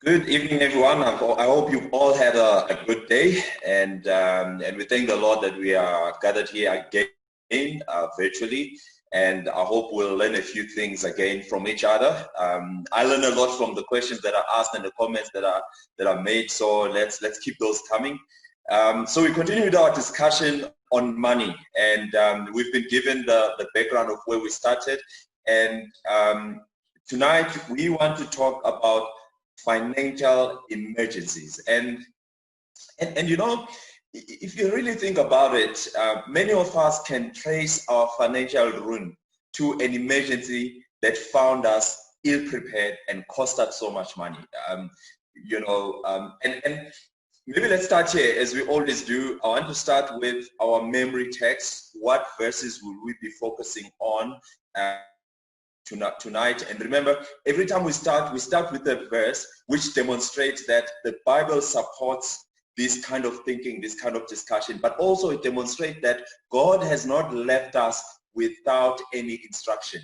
Good evening, everyone. I hope you've all had a good day, and we thank the Lord that we are gathered here again virtually, and I hope we'll learn a few things again from each other. I learned a lot from the questions that are asked and the comments that are made. So let's keep those coming. So we continue with our discussion on money, and we've been given the background of where we started, and tonight we want to talk about financial emergencies. And you know, if you really think about it, many of us can trace our financial ruin to an emergency that found us ill-prepared and cost us so much money. And maybe let's start here, as we always do. I want to start with our memory text. What verses will we be focusing on tonight? And remember, every time we start with a verse which demonstrates that the Bible supports this kind of thinking, this kind of discussion, but also it demonstrates that God has not left us without any instruction.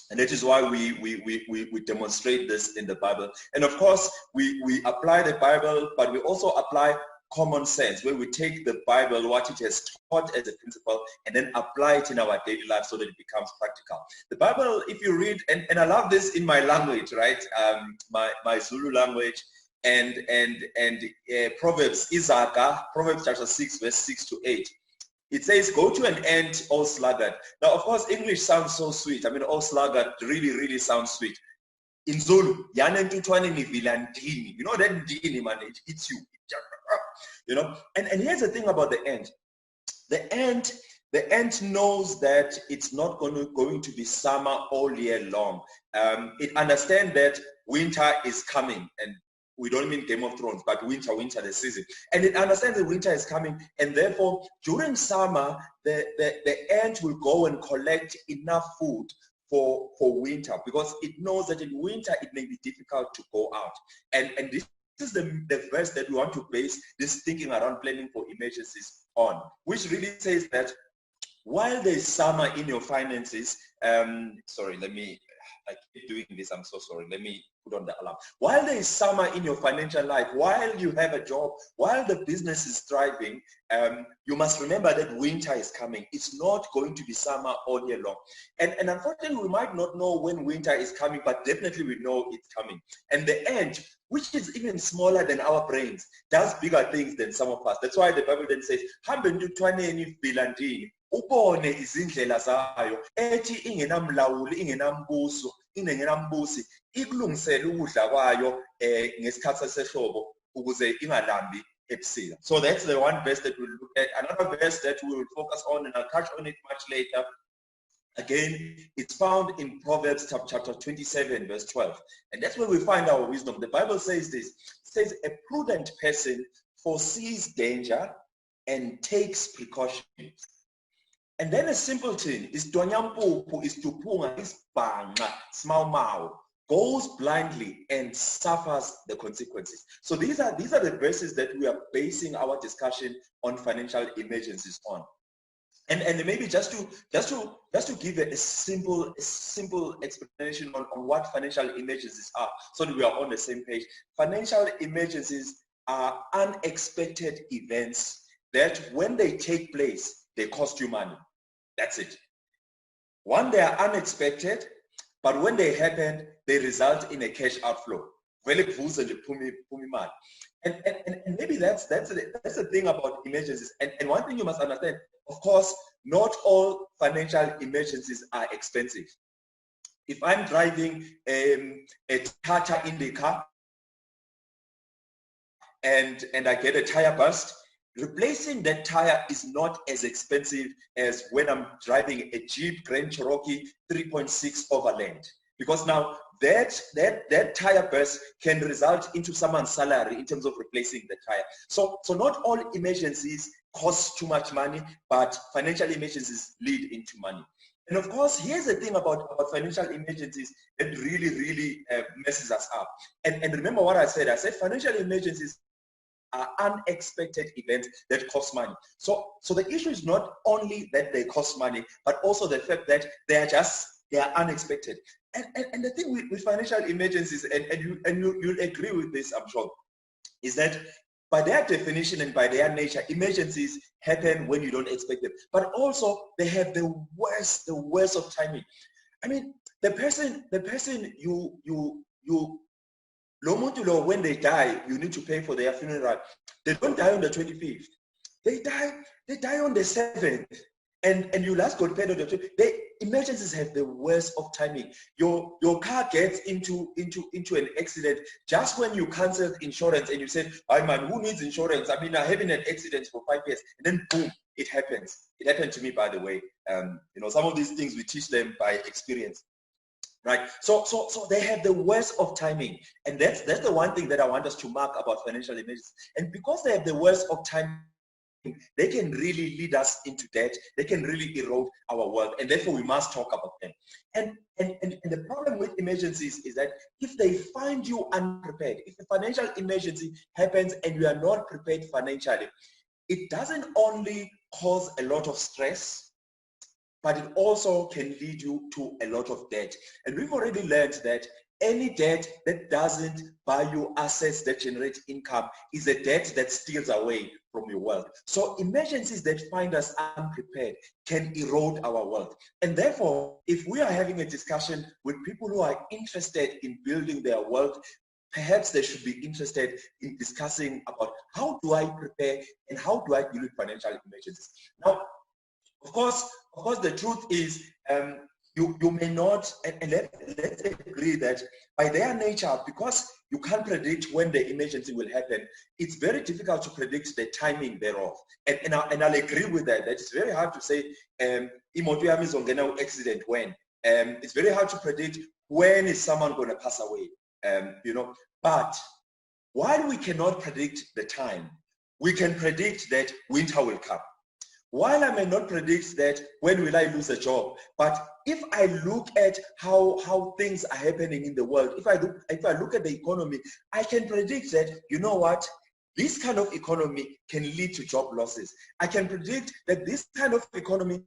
And that is why we demonstrate this in the Bible. And of course, we apply the Bible, but we also apply common sense, where we take the Bible, what it has taught as a principle, and then apply it in our daily life so that it becomes practical. The Bible, if you read, and I love this in my language, right? My Zulu language, and Proverbs, Proverbs chapter 6, verse 6 to 8. It says, "Go to an end, O sluggard." Now, of course, English sounds so sweet. I mean, "O sluggard" really sounds sweet. In Zulu, you know that ndini, man, it hits you. You know, and here's the thing about the ant. The ant knows that it's not going to be summer all year long. It understands that winter is coming, and we don't mean Game of Thrones, but winter, the season. And it understands that winter is coming, and therefore during summer, the ant will go and collect enough food for winter, because it knows that in winter it may be difficult to go out. And this is the verse that we want to base this thinking around planning for emergencies on, which really says that while there's summer in your finances, I keep doing this, I'm so sorry. Let me put on the alarm. While there is summer in your financial life, while you have a job, while the business is thriving, you must remember that winter is coming. It's not going to be summer all year long. And unfortunately, we might not know when winter is coming, but definitely we know it's coming. And the ant, which is even smaller than our brains, does bigger things than some of us. That's why the Bible then says, ubone izindlela zayo, ethi ingenamlawuli, ingenambusi, ikulungisele ukudla kwayo ngesikhathi sehlobo ukuze ingalambi ebusika. So that's the one verse that we'll look at. Another verse that we will focus on, and I'll touch on it much later. Again, it's found in Proverbs chapter 27, verse 12. And that's where we find our wisdom. The Bible says this. It says, "A prudent person foresees danger and takes precautions. And then a simpleton is donyampupu, is tupunga, is banga, smau, goes blindly and suffers the consequences." So these are the verses that we are basing our discussion on financial emergencies on. And maybe just to give a simple explanation on what financial emergencies are, so that we are on the same page. Financial emergencies are unexpected events that, when they take place, they cost you money. That's it. One, they are unexpected, but when they happen, they result in a cash outflow. And maybe that's the thing about emergencies. And one thing you must understand, of course, not all financial emergencies are expensive. If I'm driving a Tata Indica and I get a tire burst, replacing that tire is not as expensive as when I'm driving a Jeep Grand Cherokee 3.6 Overland, because now that tire burst can result into someone's salary in terms of replacing the tire. So not all emergencies cost too much money, but financial emergencies lead into money. And of course, here's the thing about financial emergencies that really messes us up. And remember what I said. I said financial emergencies are unexpected events that cost money. So the issue is not only that they cost money, but also the fact that they are unexpected. And the thing with financial emergencies, you'll agree with this, I'm sure, is that by their definition and by their nature, emergencies happen when you don't expect them. But also they have the worst of timing. I mean, the person when they die, you need to pay for their funeral. They don't die on the 25th. They die on the 7th. And you last got paid on the 25th. The emergencies have the worst of timing. Your car gets into an accident just when you canceled insurance and you said, "Hi man, who needs insurance? I mean, I'm having an accident for 5 years." And then boom, it happens. It happened to me, by the way. Some of these things we teach them by experience. Right. So they have the worst of timing. And that's the one thing that I want us to mark about financial emergencies. And because they have the worst of timing, they can really lead us into debt. They can really erode our wealth. And therefore we must talk about them. And the problem with emergencies is that if they find you unprepared, if a financial emergency happens and you are not prepared financially, it doesn't only cause a lot of stress, but it also can lead you to a lot of debt. And we've already learned that any debt that doesn't buy you assets that generate income is a debt that steals away from your wealth. So emergencies that find us unprepared can erode our wealth. And therefore, if we are having a discussion with people who are interested in building their wealth, perhaps they should be interested in discussing about how do I prepare and how do I deal with financial emergencies. Now, of course, the truth is you may not, and let's agree that by their nature, because you can't predict when the emergency will happen, it's very difficult to predict the timing thereof. And I'll agree with that. That it's very hard to say, accident when. It's very hard to predict when is someone going to pass away. But while we cannot predict the time, we can predict that winter will come. While I may not predict that when will I lose a job, but if I look at how things are happening in the world, if I look at the economy, I can predict that, you know what, this kind of economy can lead to job losses. I can predict that this kind of economy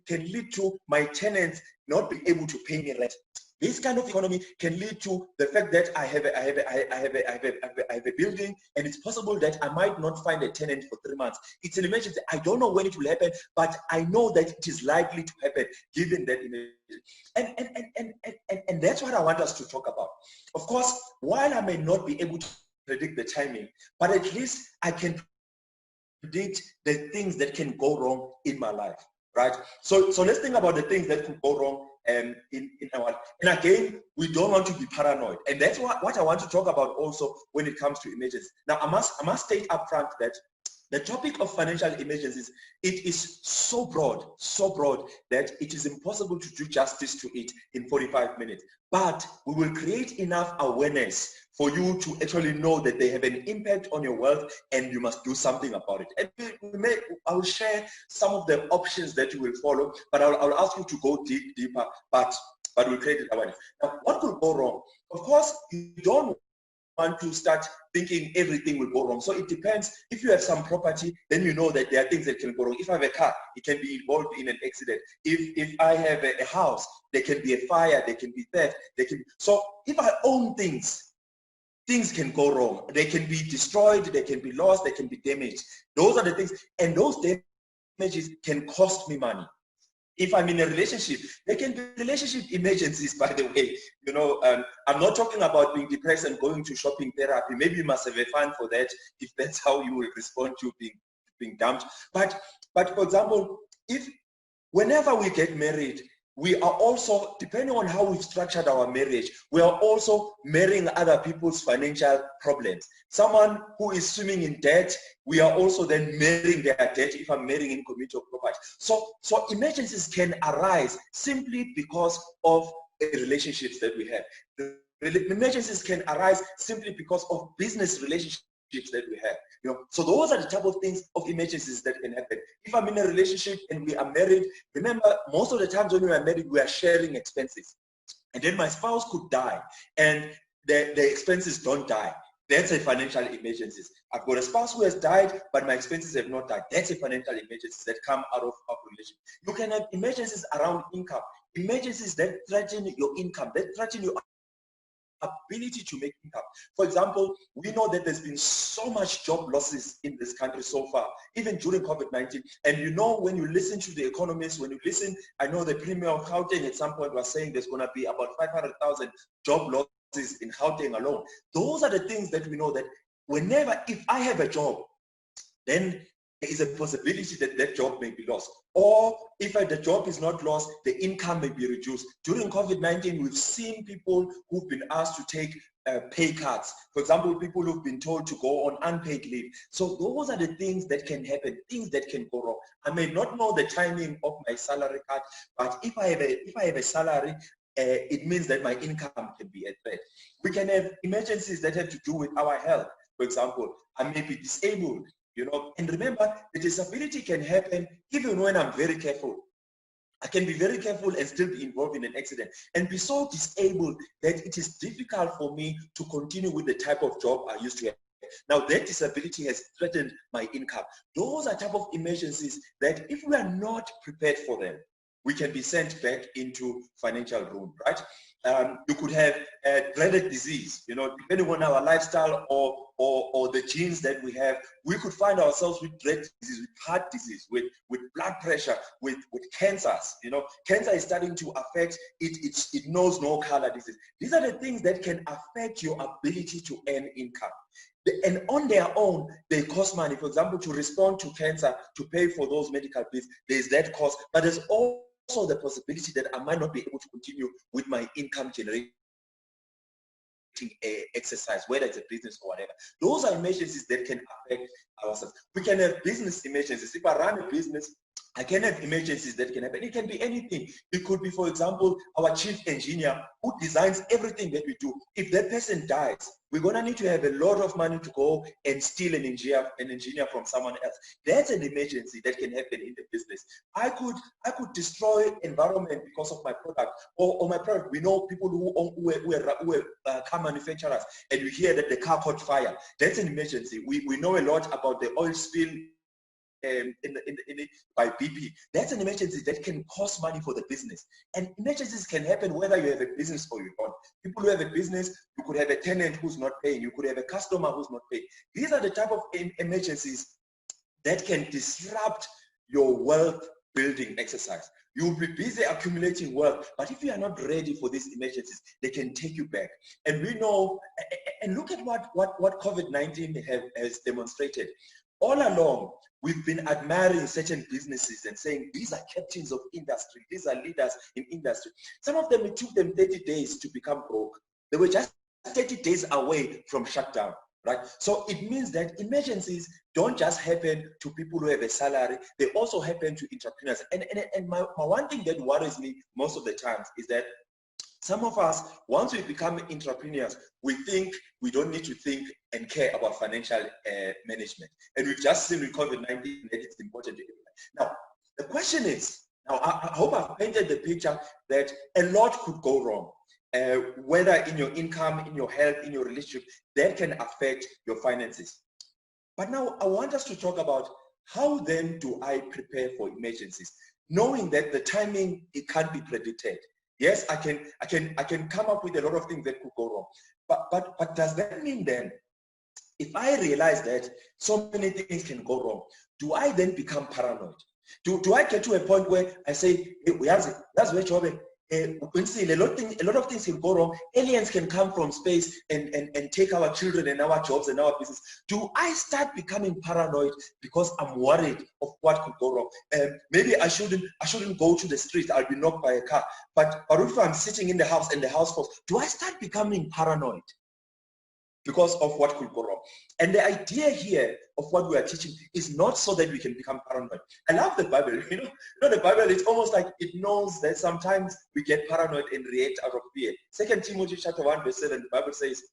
can lead to my tenants not being able to pay me rent. This kind of economy can lead to the fact that I have a building, and it's possible that I might not find a tenant for 3 months. It's an emergency. I don't know when it will happen, but I know that it is likely to happen given that emergency. And that's what I want us to talk about. Of course, while I may not be able to predict the timing, but at least I can predict the things that can go wrong in my life, right? So let's think about the things that could go wrong in our life. And again, we don't want to be paranoid, and that's what I want to talk about also when it comes to emergencies. Now, I must state up front that the topic of financial emergencies, it is so broad that it is impossible to do justice to it in 45 minutes. But we will create enough awareness for you to actually know that they have an impact on your wealth and you must do something about it. And I will share some of the options that you will follow, but I'll ask you to go deeper, but we'll create awareness. Now, what could go wrong? Of course, you don't want to start thinking everything will go wrong. So it depends. If you have some property, then you know that there are things that can go wrong. If I have a car, it can be involved in an accident. If I have a house, there can be a fire, there can be theft, so if I own things can go wrong. They can be destroyed, they can be lost, they can be damaged. Those are the things, and those damages can cost me money. If I'm in a relationship, there can be relationship emergencies, by the way. I'm not talking about being depressed and going to shopping therapy. Maybe you must have a fund for that if that's how you will respond to being dumped. But for example, whenever we get married, we are also, depending on how we've structured our marriage, we are also marrying other people's financial problems. Someone who is swimming in debt, we are also then marrying their debt if I'm marrying in community of property. So emergencies can arise simply because of the relationships that we have. The emergencies can arise simply because of business relationships that we have. So those are the type of things of emergencies that can happen. If I'm in a relationship and we are married, remember, most of the times when we are married, we are sharing expenses. And then my spouse could die and the expenses don't die. That's a financial emergency. I've got a spouse who has died, but my expenses have not died. That's a financial emergency that come out of relationship. You can have emergencies around income. emergencies that threaten your income, that threaten your ability to make income. For example, we know that there's been so much job losses in this country so far, even during COVID-19. And you know, when you listen to the economists, when you listen, I know the Premier of Gauteng at some point was saying there's going to be about 500,000 job losses in Gauteng alone. Those are the things that we know that whenever, if I have a job, then there is a possibility that that job may be lost. Or if the job is not lost, the income may be reduced. During COVID-19, we've seen people who've been asked to take pay cuts. For example, people who've been told to go on unpaid leave. So those are the things that can happen, things that can go wrong. I may not know the timing of my salary cut, but if I have a salary, it means that my income can be at threat. We can have emergencies that have to do with our health. For example, I may be disabled. You know, and remember, the disability can happen even when I'm very careful. I can be very careful and still be involved in an accident and be so disabled that it is difficult for me to continue with the type of job I used to have. Now that disability has threatened my income. Those are type of emergencies that if we are not prepared for them, we can be sent back into financial ruin, right? You could have a dreaded disease, you know, depending on our lifestyle or the genes that we have, we could find ourselves with dreaded disease, with heart disease, with blood pressure, with cancers. You know, cancer is starting to affect, it knows no color disease. These are the things that can affect your ability to earn income. And on their own, they cost money. For example, to respond to cancer, to pay for those medical bills, there's that cost, but there's also the possibility that I might not be able to continue with my income generating exercise, whether it's a business or whatever. Those are emergencies that can affect ourselves. We can have business emergencies. If I run a business, I can have emergencies that can happen. It can be anything. It could be, for example, our chief engineer who designs everything that we do. If that person dies, we're going to need to have a lot of money to go and steal an engineer from someone else. That's an emergency that can happen in the business. I could destroy environment because of my product or my product. We know people who are car manufacturers, and you hear that the car caught fire. That's an emergency. We know a lot about the oil spill by BP. That's an emergency that can cost money for the business. And emergencies can happen whether you have a business or you don't. People who have a business, you could have a tenant who's not paying, you could have a customer who's not paying. These are the type of emergencies that can disrupt your wealth building exercise. You'll be busy accumulating wealth, but if you are not ready for these emergencies, they can take you back. And we know, and look at what COVID-19 has demonstrated. All along, we've been admiring certain businesses and saying, these are captains of industry, these are leaders in industry. Some of them, it took them 30 days to become broke. They were just 30 days away from shutdown, right? So it means that emergencies don't just happen to people who have a salary, they also happen to entrepreneurs. And my one thing that worries me most of the times is that some of us, once we become entrepreneurs, we think we don't need to think and care about financial management. And we've just seen with COVID-19 that it's important to do that. Now, the question is, now I hope I've painted the picture that a lot could go wrong, whether in your income, in your health, in your relationship, that can affect your finances. But now I want us to talk about how then do I prepare for emergencies, knowing that the timing, it can't be predicted. Yes, I can come up with a lot of things that could go wrong. But does that mean then, if I realize that so many things can go wrong, do I then become paranoid? Do I get to a point where I say, hey, that's where Chobe, a lot of things can go wrong. Aliens can come from space and take our children and our jobs and our business. Do I start becoming paranoid because I'm worried of what could go wrong? Maybe I shouldn't go to the street. I'll be knocked by a car. But if I'm sitting in the house and the house falls, do I start becoming paranoid because of what could go wrong? And the idea here of what we are teaching is not so that we can become paranoid. I love the Bible. You know the Bible, it's almost like it knows that sometimes we get paranoid and react out of fear. 2 Timothy chapter 1 verse 7, the Bible says,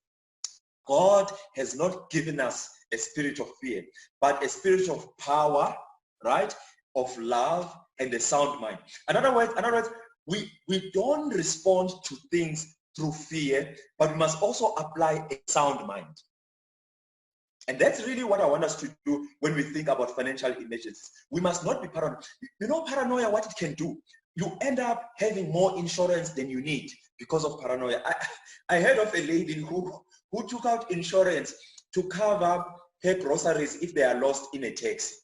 God has not given us a spirit of fear, but a spirit of power, right? Of love and a sound mind. In other words, we don't respond to things through fear, but we must also apply a sound mind. And that's really what I want us to do when we think about financial emergencies. We must not be paranoid. You know paranoia, what it can do? you end up having more insurance than you need because of paranoia. I heard of a lady who took out insurance to cover her groceries if they are lost in a taxi.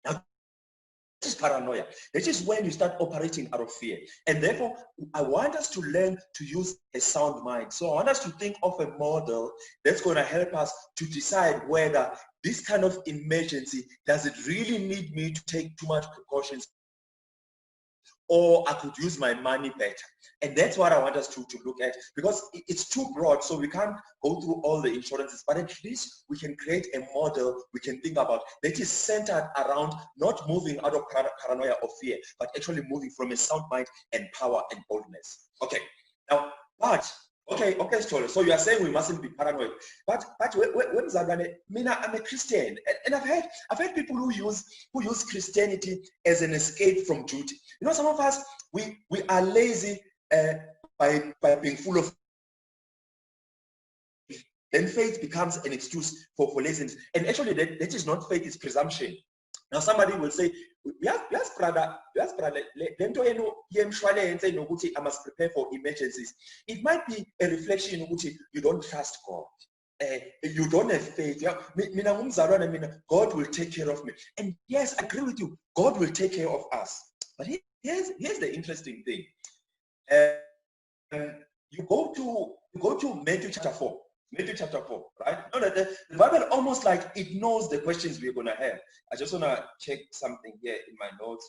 Now, this is paranoia. This is when you start operating out of fear. And therefore, I want us to learn to use a sound mind. So I want us to think of a model that's going to help us to decide whether this kind of emergency, does it really need me to take too much precautions, or I could use my money better. And that's what I want us to look at, because it's too broad, so we can't go through all the insurances, but at least we can create a model we can think about that is centered around not moving out of paranoia or fear, but actually moving from a sound mind and power and boldness. Okay, now, but okay, Sithole, so you are saying we mustn't be paranoid, but when Mina, I'm a Christian, and I've heard people who use Christianity as an escape from duty. You know, some of us we are lazy by being full of. Then faith becomes an excuse for laziness, and actually that is not faith; it's presumption. Now somebody will say, yes, brother, I must prepare for emergencies. It might be a reflection in which you don't trust God. You don't have faith. God will take care of me. And yes, I agree with you. God will take care of us. But here's the interesting thing. You go to Matthew chapter 4. Matthew chapter 4, right? No, the Bible almost like it knows the questions we're going to have. I just want to check something here in my notes.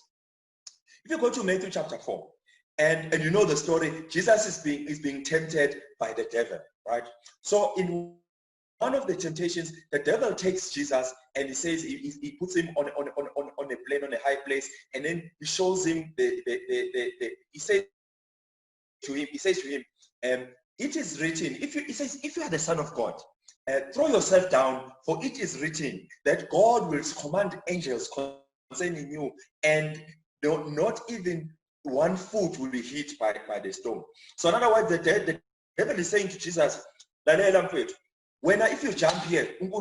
If you go to Matthew chapter 4, and you know the story, Jesus is being tempted by the devil, right? So in one of the temptations, the devil takes Jesus and he says he puts him on a plane, on a high place, and then he shows him he says to him, it is written, if you are the Son of God, throw yourself down, for it is written that God will command angels concerning you, and not even one foot will be hit by the stone. So in other words, the devil is saying to Jesus, if you jump here, look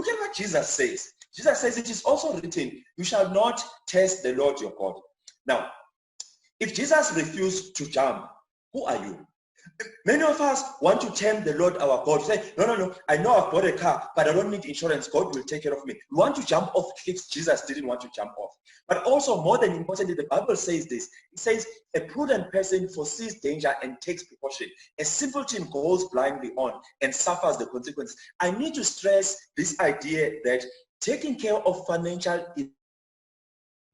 at what Jesus says. Jesus says it is also written, you shall not test the Lord your God. Now, if Jesus refused to jump, who are you? Many of us want to tempt the Lord our God. Say, no, I know I've bought a car, but I don't need insurance. God will take care of me. We want to jump off cliffs. Jesus didn't want to jump off. But also, more than importantly, the Bible says this. It says, a prudent person foresees danger and takes precaution. A simpleton goes blindly on and suffers the consequences. I need to stress this idea that taking care of financial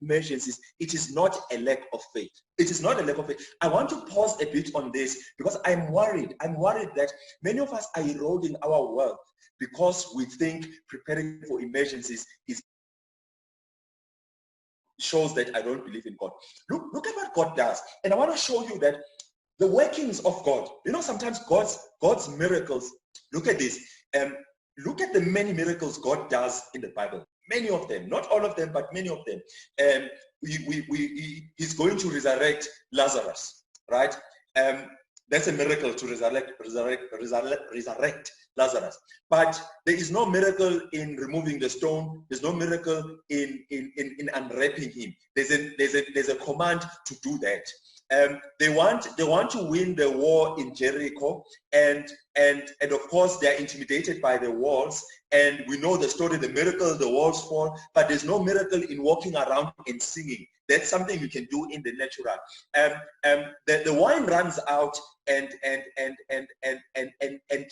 emergencies, it is not a lack of faith. It is not a lack of faith. I want to pause a bit on this because I'm worried. I'm worried that many of us are eroding our wealth because we think preparing for emergencies shows that I don't believe in God. Look at what God does. And I want to show you that the workings of God, you know, sometimes God's miracles, look at this. Look at the many miracles God does in the Bible. Many of them, not all of them, but many of them. He's going to resurrect Lazarus, right? That's a miracle to resurrect Lazarus. But there is no miracle in removing the stone. There's no miracle in unwrapping him. There's a command to do that. They want to win the war in Jericho, and of course they are intimidated by the walls. And we know the story, the miracle, the walls fall, but there's no miracle in walking around and singing. That's something you can do in the natural. The wine runs out, and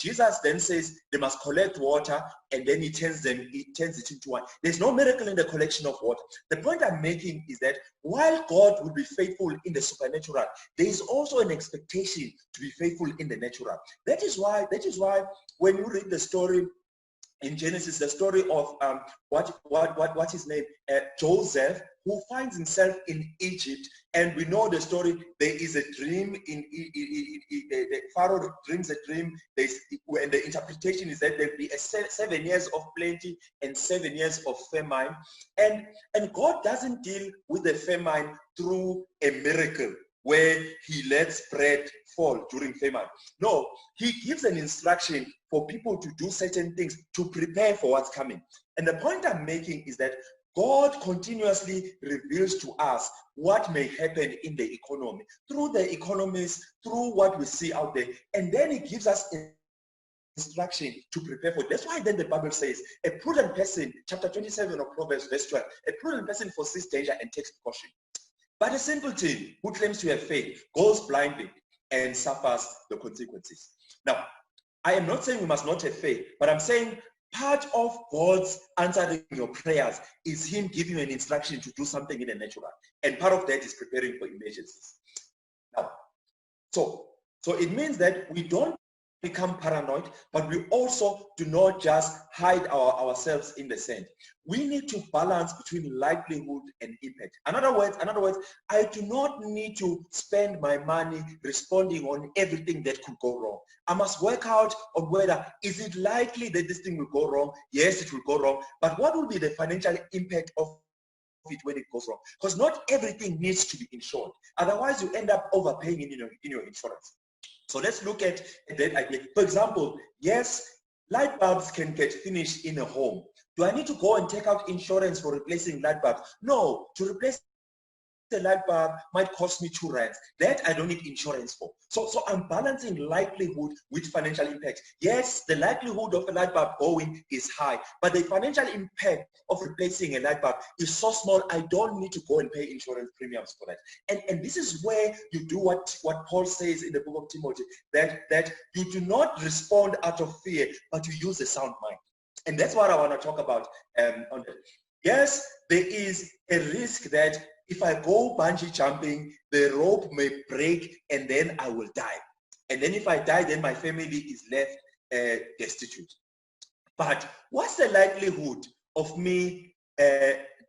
Jesus then says they must collect water, and then he turns it into wine. There's no miracle in the collection of water. The point I'm making is that while God will be faithful in the supernatural, there is also an expectation to be faithful in the natural. That is why when you read the story in Genesis, the story of what's his name, Joseph, who finds himself in Egypt, and we know the story. There is a dream the Pharaoh dreams a dream. And the interpretation is that there'll be 7 years of plenty and 7 years of famine, and God doesn't deal with the famine through a miracle where he lets bread fall during famine. No, he gives an instruction for people to do certain things to prepare for what's coming. And the point I'm making is that God continuously reveals to us what may happen in the economy, through the economies, through what we see out there. And then he gives us instruction to prepare for it. That's why then the Bible says, a prudent person, chapter 27 of Proverbs, verse 12, a prudent person foresees danger and takes precaution. But a simpleton who claims to have faith goes blindly and suffers the consequences. Now, I am not saying we must not have faith, but I'm saying part of God's answering your prayers is him giving you an instruction to do something in the natural. And part of that is preparing for emergencies. Now, so it means that we don't become paranoid, but we also do not just hide ourselves in the sand. We need to balance between likelihood and impact. In other words, I do not need to spend my money responding on everything that could go wrong. I must work out on whether, is it likely that this thing will go wrong? Yes, it will go wrong. But what will be the financial impact of it when it goes wrong? Because not everything needs to be insured. Otherwise, you end up overpaying in your insurance. So let's look at that idea. For example, yes, light bulbs can get finished in a home. Do I need to go and take out insurance for replacing light bulbs? No, to replace the light bulb might cost me R2. That I don't need insurance for. So I'm balancing likelihood with financial impact. Yes, the likelihood of a light bulb going is high, but the financial impact of replacing a light bulb is so small, I don't need to go and pay insurance premiums for that. And this is where you do what Paul says in the book of Timothy, that you do not respond out of fear, but you use a sound mind. And that's what I want to talk about on that. Yes, there is a risk that if I go bungee jumping, the rope may break and then I will die. And then if I die, then my family is left destitute. But what's the likelihood of me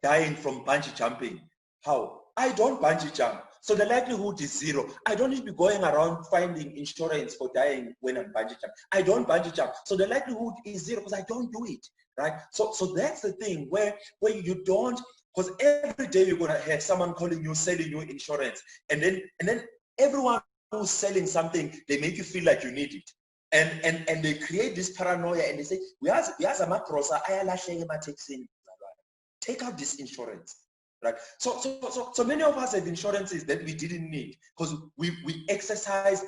dying from bungee jumping? How? I don't bungee jump. So the likelihood is zero. I don't need to be going around finding insurance for dying when I'm bungee jumping. I don't bungee jump. So the likelihood is zero because I don't do it. Right? So that's the thing where you don't, because every day you're gonna have someone calling you, selling you insurance, and then everyone who's selling something, they make you feel like you need it. And they create this paranoia and they say, take out this insurance. Right? So many of us have insurances that we didn't need because we exercise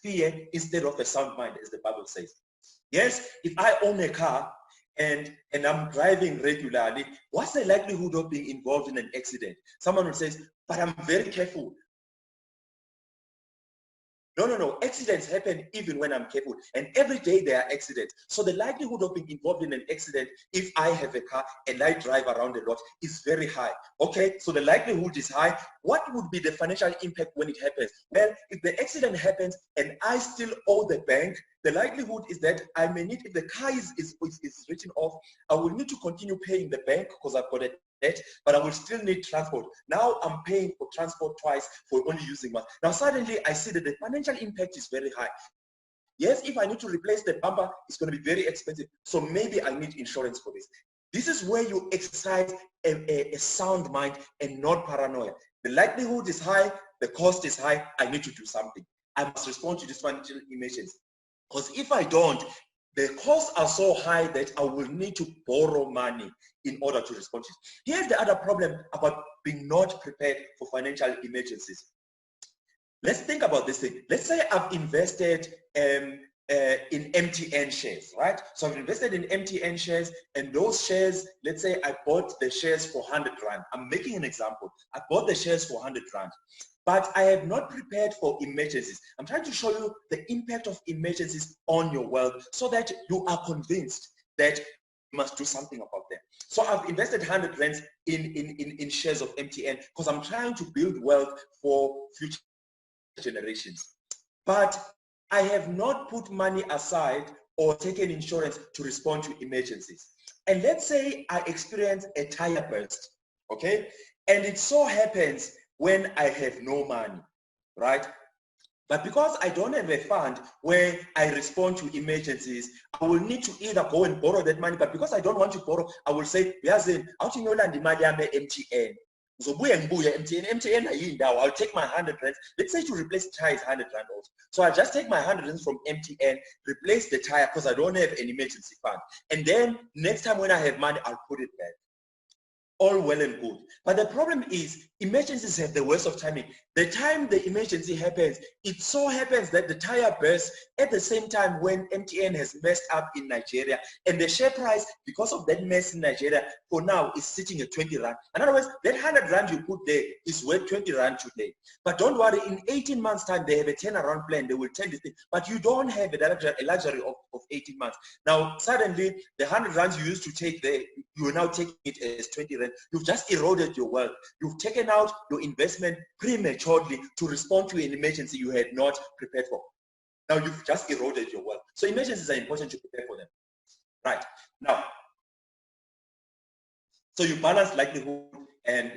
fear instead of a sound mind, as the Bible says. Yes, if I own a car and I'm driving regularly, what's the likelihood of being involved in an accident? Someone will say, but I'm very careful. No. Accidents happen even when I'm careful. And every day there are accidents. So the likelihood of being involved in an accident if I have a car and I drive around a lot is very high. Okay, so the likelihood is high. What would be the financial impact when it happens? Well, if the accident happens and I still owe the bank, the likelihood is that I may need, if the car is written off, I will need to continue paying the bank because I've got a debt, but I will still need transport. Now I'm paying for transport twice for only using one. Now suddenly I see that the financial impact is very high. Yes, if I need to replace the bumper, it's going to be very expensive. So maybe I need insurance for this. This is where you exercise a sound mind and not paranoia. The likelihood is high, the cost is high, I need to do something. I must respond to this financial emergency. Because if I don't, the costs are so high that I will need to borrow money in order to respond to it. Here's the other problem about being not prepared for financial emergencies. Let's think about this thing. Let's say I've invested in MTN shares, right? So I've invested in MTN shares, and those shares, let's say I bought the shares for 100 Rand. I'm making an example. I bought the shares for 100 Rand. But I have not prepared for emergencies. I'm trying to show you the impact of emergencies on your wealth so that you are convinced that you must do something about them. So I've invested 100 Rands in shares of MTN because I'm trying to build wealth for future generations. But I have not put money aside or taken insurance to respond to emergencies. And let's say I experience a tire burst, okay? And it so happens when I have no money, right? But because I don't have a fund where I respond to emergencies, I will need to either go and borrow that money, but because I don't want to borrow, I will say, MTN. I'll take my 100 Rands. Let's say to replace the tire is 100 Rand also. So I just take my 100 Rands from MTN, replace the tire because I don't have an emergency fund. And then next time when I have money, I'll put it back. all well and good. But the problem is emergencies have the worst of timing. The time the emergency happens, it so happens that the tire bursts at the same time when MTN has messed up in Nigeria, and the share price, because of that mess in Nigeria, for now is sitting at 20 rand. In other words, that 100 rand you put there is worth 20 rand today. But don't worry, in 18 months time, they have a turnaround plan. They will turn this thing, but you don't have a luxury of 18 months. Now, suddenly, the 100 rands you used to take there, you are now taking it as 20 rand. You've just eroded your wealth. You've taken out your investment prematurely to respond to an emergency you had not prepared for. Now you've just eroded your wealth. So emergencies are important to prepare for them. Right. Now, so you balance likelihood and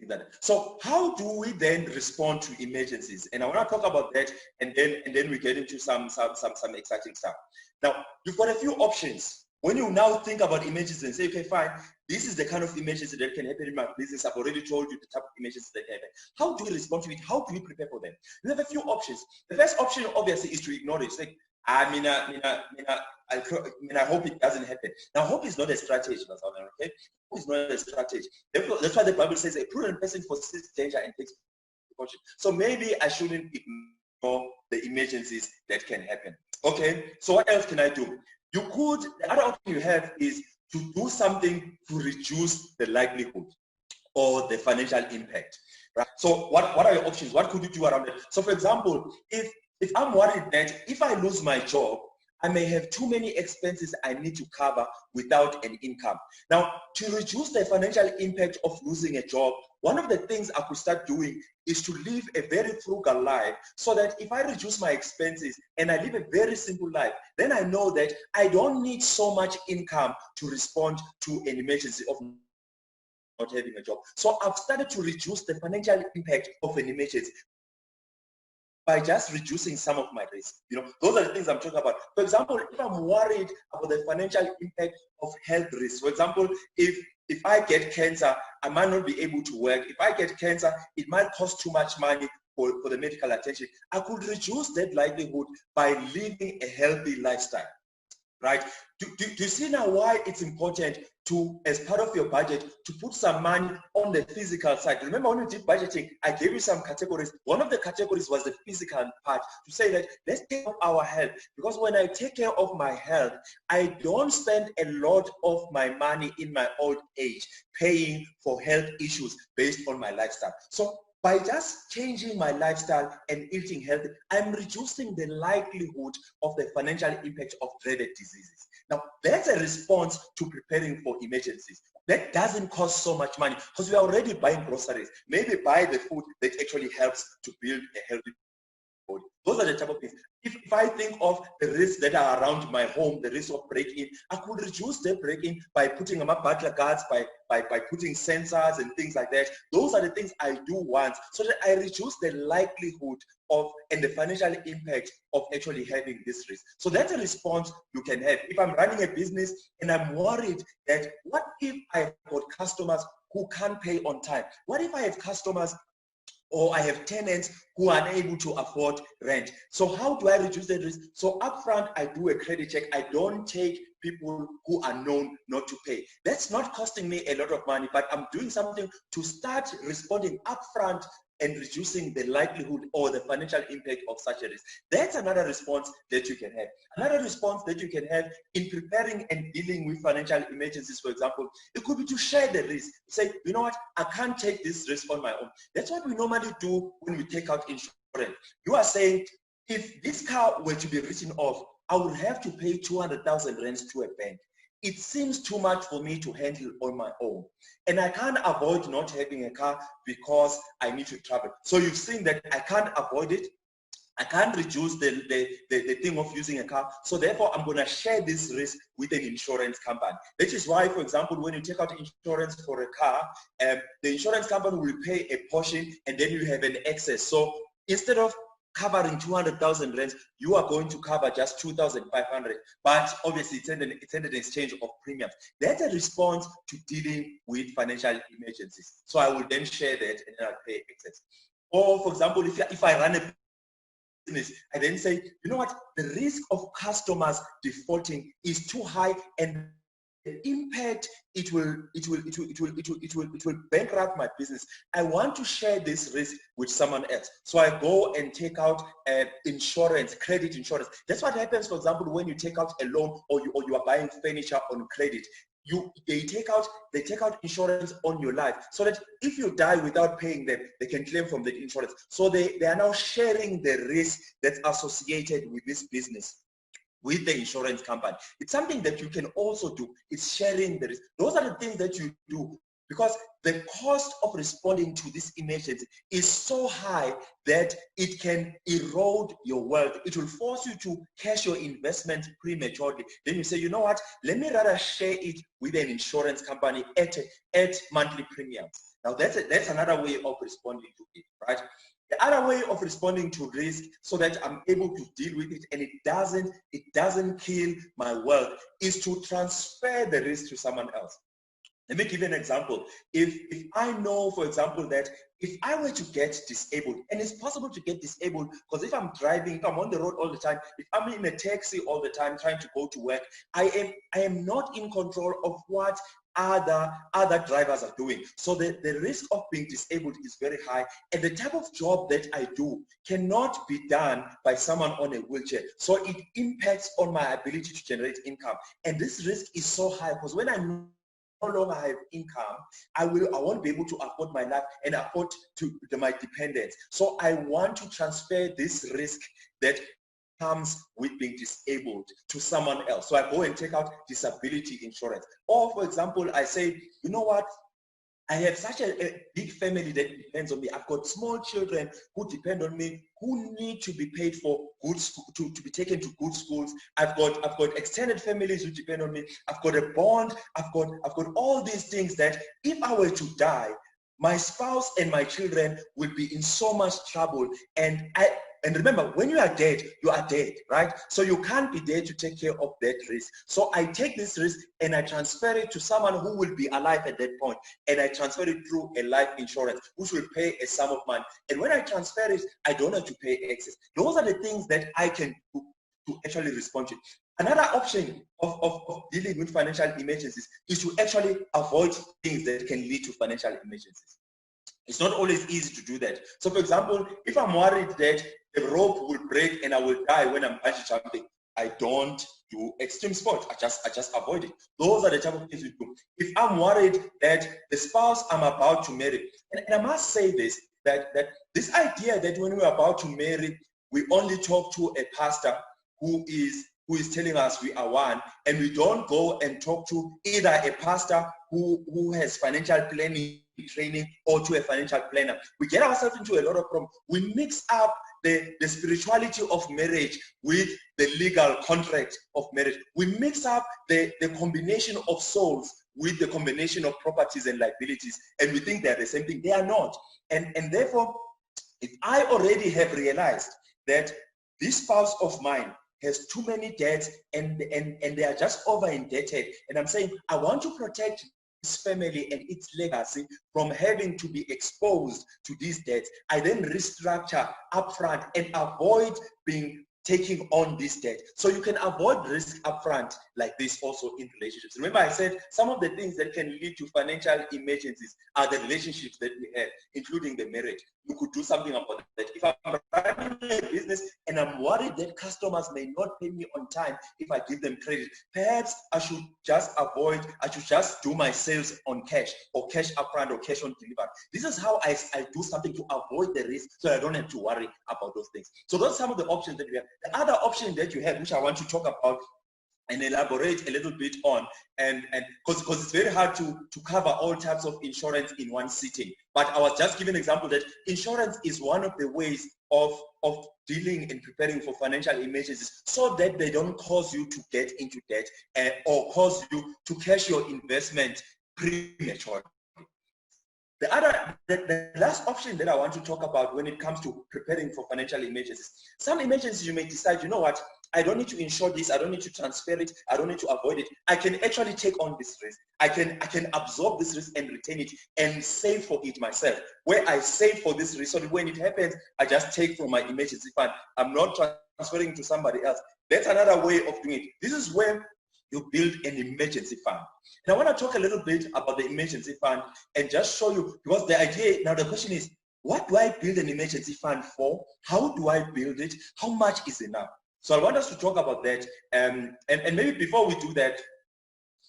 that. So how do we then respond to emergencies? And I want to talk about that, and then we get into some exciting stuff. Now, you've got a few options. When you now think about emergencies and say, okay, fine, this is the kind of emergency that can happen in my business. I've already told you the type of emergencies that can happen. How do we respond to it? How do we prepare for them? You have a few options. The first option, obviously, is to ignore it. It's like, I hope it doesn't happen. Now, hope is not a strategy, okay? Hope is not a strategy. That's why the Bible says a prudent person foresees danger and takes precaution. So maybe I shouldn't ignore the emergencies that can happen. Okay, so what else can I do? You could, the other option you have is to do something to reduce the likelihood or the financial impact. Right? So what are your options? What could you do around it? So for example, if I'm worried that if I lose my job, I may have too many expenses I need to cover without an income. Now, to reduce the financial impact of losing a job, one of the things I could start doing is to live a very frugal life, so that if I reduce my expenses and I live a very simple life, then I know that I don't need so much income to respond to an emergency of not having a job. So I've started to reduce the financial impact of an emergency by just reducing some of my risk. You know, those are the things I'm talking about. For example, if I'm worried about the financial impact of health risk, for example, if I get cancer, I might not be able to work. If I get cancer, it might cost too much money for the medical attention. I could reduce that likelihood by living a healthy lifestyle. Right? Do you see now why it's important to, as part of your budget, to put some money on the physical side? Remember when we did budgeting, I gave you some categories. One of the categories was the physical part, to say that let's take care of our health. Because when I take care of my health, I don't spend a lot of my money in my old age paying for health issues based on my lifestyle. So by just changing my lifestyle and eating healthy, I'm reducing the likelihood of the financial impact of dreaded diseases. Now, that's a response to preparing for emergencies. That doesn't cost so much money because we are already buying groceries. Maybe buy the food that actually helps to build a healthy body. Those are the type of things. If I think of the risks that are around my home, the risk of break-in, I could reduce the break-in by putting up butler guards, by putting sensors and things like that. Those are the things I do once, so that I reduce the likelihood of and the financial impact of actually having this risk. So that's a response you can have. If I'm running a business and I'm worried that what if I've got customers who can't pay on time? What if I have customers or I have tenants who are unable to afford rent? So how do I reduce that risk? So upfront, I do a credit check. I don't take people who are known not to pay. That's not costing me a lot of money, but I'm doing something to start responding upfront and reducing the likelihood or the financial impact of such a risk. That's another response that you can have. Another response that you can have in preparing and dealing with financial emergencies, for example, it could be to share the risk. Say, you know what, I can't take this risk on my own. That's what we normally do when we take out insurance. You are saying, if this car were to be written off, I would have to pay 200,000 rands to a bank. It seems too much for me to handle on my own. And I can't avoid not having a car because I need to travel. So you've seen that I can't avoid it. I can't reduce the thing of using a car. So therefore, I'm going to share this risk with an insurance company. That is why, for example, when you take out insurance for a car, the insurance company will pay a portion and then you have an excess. So instead of covering 200,000 rands, you are going to cover just 2,500. But obviously, it's an exchange of premiums. That's a response to dealing with financial emergencies. So I will then share that and then I'll pay excess. Or, for example, if I run a business, I then say, you know what, the risk of customers defaulting is too high and impact it will bankrupt my business. I want to share this risk with someone else. So I go and take out insurance, credit insurance. That's what happens, for example, when you take out a loan or you are buying furniture on credit. They take out insurance on your life, so that if you die without paying them, they can claim from the insurance. So they are now sharing the risk that's associated with this business with the insurance company. It's something that you can also do. It's sharing the risk. Those are the things that you do, because the cost of responding to this emergency is so high that it can erode your wealth. It will force you to cash your investment prematurely. Then you say, you know what, let me rather share it with an insurance company at monthly premiums. Now that's another way of responding to it, right? The other way of responding to risk, so that I'm able to deal with it and it doesn't kill my wealth, is to transfer the risk to someone else. Let me give you an example. If I know, for example, that if I were to get disabled, and it's possible to get disabled, because if I'm driving, if I'm on the road all the time, if I'm in a taxi all the time trying to go to work, I am not in control of what other drivers are doing. So the risk of being disabled is very high, and the type of job that I do cannot be done by someone on a wheelchair. So it impacts on my ability to generate income. And this risk is so high, because when I no longer have income, I won't be able to afford my life and afford my dependents. So I want to transfer this risk that comes with being disabled to someone else. So I go and take out disability insurance. Or for example, I say, you know what, I have such a big family that depends on me. I've got small children who depend on me, who need to be paid for good school, to be taken to good schools. I've got extended families who depend on me. I've got a bond. I've got all these things that if I were to die, my spouse and my children will be in so much trouble. And remember, when you are dead, right? So you can't be there to take care of that risk. So I take this risk and I transfer it to someone who will be alive at that point. And I transfer it through a life insurance, which will pay a sum of money. And when I transfer it, I don't have to pay excess. Those are the things that I can do to actually respond to. Another option of dealing with financial emergencies is to actually avoid things that can lead to financial emergencies. It's not always easy to do that. So for example, if I'm worried that the rope will break and I will die when I'm bungee jumping, I don't do extreme sport. I just avoid it. Those are the type of things we do. If I'm worried that the spouse I'm about to marry, and I must say this, that this idea that when we're about to marry, we only talk to a pastor who is telling us we are one, and we don't go and talk to either a pastor who has financial planning training or to a financial planner. We get ourselves into a lot of problems. We mix up the spirituality of marriage with the legal contract of marriage. We mix up the combination of souls with the combination of properties and liabilities, and we think they're the same thing. They are not. And therefore, if I already have realized that this spouse of mine has too many debts and they are just over indebted, and I'm saying I want to protect this family and its legacy from having to be exposed to these debts, I then restructure upfront and avoid taking on this debt. So you can avoid risk upfront like this also in relationships. Remember I said some of the things that can lead to financial emergencies are the relationships that we have, including the marriage. You could do something about that. If I'm running a business and I'm worried that customers may not pay me on time if I give them credit, perhaps I should just do my sales on cash, or cash upfront, or cash on delivery. This is how I do something to avoid the risk, so I don't have to worry about those things. So those are some of the options that we have. The other option that you have, which I want to talk about and elaborate a little bit on, and because it's very hard to cover all types of insurance in one sitting, but I was just giving an example that insurance is one of the ways of dealing and preparing for financial emergencies, so that they don't cause you to get into debt or cause you to cash your investment prematurely. The last option that I want to talk about when it comes to preparing for financial emergencies, some emergencies you may decide, you know what, I don't need to insure this, I don't need to transfer it, I don't need to avoid it. I can actually take on this risk. I can absorb this risk and retain it and save for it myself. Where I save for this risk, so that when it happens, I just take from my emergency fund. I'm not transferring to somebody else. That's another way of doing it. This is where you build an emergency fund. And I want to talk a little bit about the emergency fund and just show you, because the idea, now the question is, what do I build an emergency fund for? How do I build it? How much is enough? So I want us to talk about that. And maybe before we do that,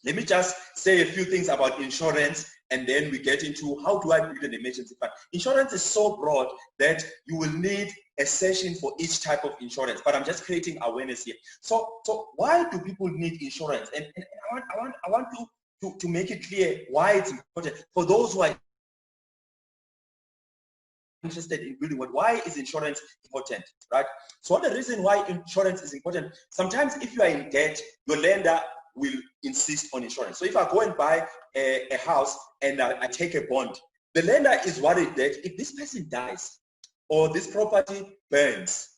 let me just say a few things about insurance, and then we get into how do I build an emergency fund. Insurance is so broad that you will need a session for each type of insurance, but I'm just creating awareness here. So why do people need insurance? And I want to make it clear why it's important for those who are interested in building what. Why is insurance important, right? So the reason why insurance is important, sometimes if you are in debt, your lender will insist on insurance. So if I go and buy a house and I take a bond, the lender is worried that if this person dies or this property burns,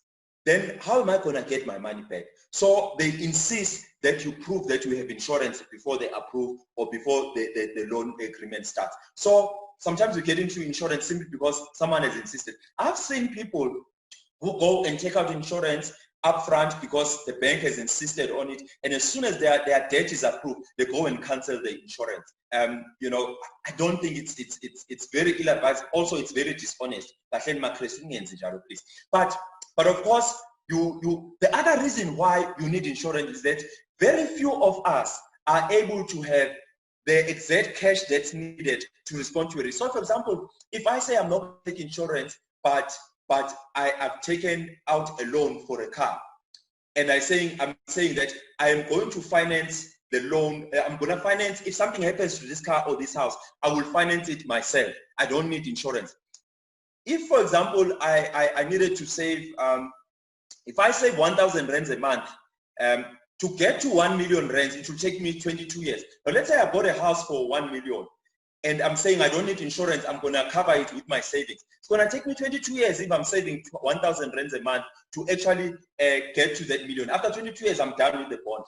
then how am I going to get my money back? So they insist that you prove that you have insurance before they approve or before the loan agreement starts. So sometimes we get into insurance simply because someone has insisted. I've seen people who go and take out insurance upfront because the bank has insisted on it, and as soon as their debt is approved, they go and cancel the insurance. You know, I don't think it's very ill-advised. Also, it's very dishonest. But of course, the other reason why you need insurance is that very few of us are able to have the exact cash that's needed to respond to it. So, for example, if I say I'm not taking insurance, but I've taken out a loan for a car, and I'm saying that I am going to finance the loan. I'm going to finance, if something happens to this car or this house, I will finance it myself. I don't need insurance. If, for example, I needed to save, if I save 1,000 rands a month, to get to 1 million rands, it will take me 22 years. But let's say I bought a house for 1 million. And I'm saying I don't need insurance, I'm going to cover it with my savings. It's going to take me 22 years if I'm saving 1,000 rands a month to actually get to that million. After 22 years, I'm done with the bond.